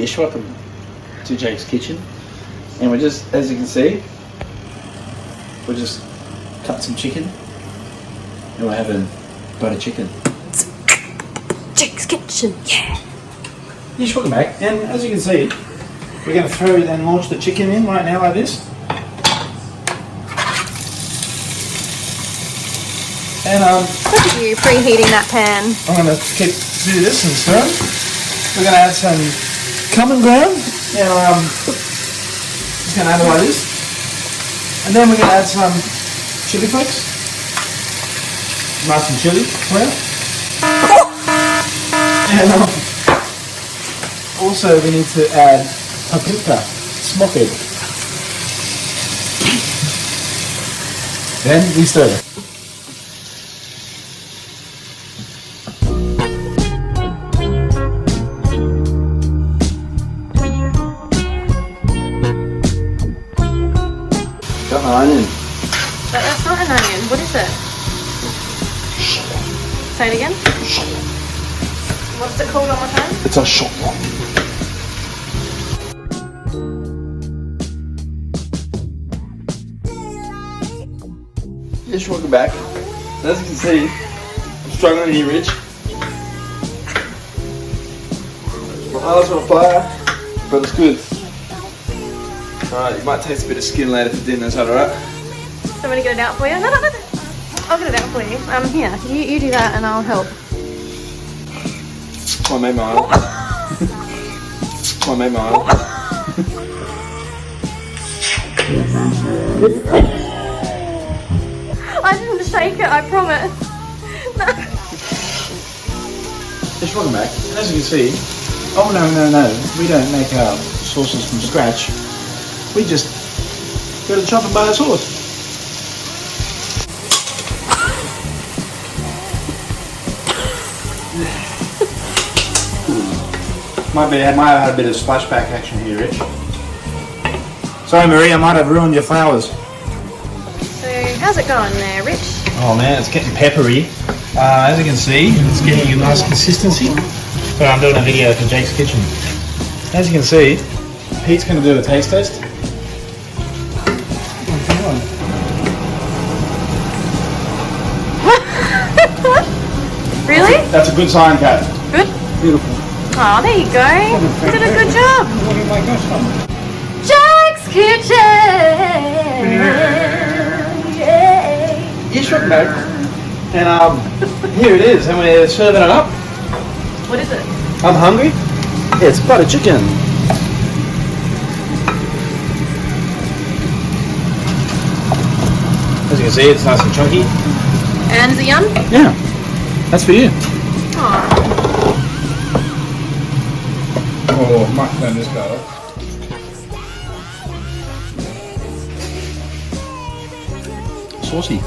Yes, welcome to Jake's Kitchen. And we're just, as you can see, we just cut some chicken and we're having butter chicken. Jake's Kitchen, yeah. Yes, welcome back. And as you can see, we're going to throw and launch the chicken in right now like this. And Look at you preheating that pan. I'm going to do this and stir. We're going to add some common ground, and just going to add it like this. And then we're going to add some chili flakes, nice and chili powder. And also we need to add paprika, smoke it. Then we stir it. Got my onion. That's not an onion. What is it? Say it again. What's it called one more time? It's a shot. Yes, welcome back. As you can see, I'm struggling here, Rich. My eyes are on fire, but it's good. Alright, you might taste a bit of skin later for dinner, is that alright? So I'm going to get it out for you? No. I'll get it out for you. Here, you do that and I'll help. Come on, mate, my eye. Come on, mate, my eye. I didn't shake it, I promise. No. Just welcome back. And as you can see, oh no, we don't make our sauces from scratch. We just go to the shop and buy a sauce. Might have had a bit of splashback action here, Rich. Sorry, Marie, I might have ruined your flowers. So, how's it going there, Rich? Oh man, it's getting peppery. As you can see, it's getting a nice consistency. But I'm doing a video for Jake's Kitchen. As you can see, Pete's going to do a taste test. Really? That's a good sign, Kat. Good? Beautiful. Oh, there you go. You did a good job. Look at my gosh, Jake's Kitchen. Yeah. Yes, welcome back. And here it is, and we're serving it up. What is it? I'm hungry. It's butter chicken. As you can see, it's nice and chunky. And is it yum? Yeah, that's for you. Oh. Oh, much than this garlic. Saucy.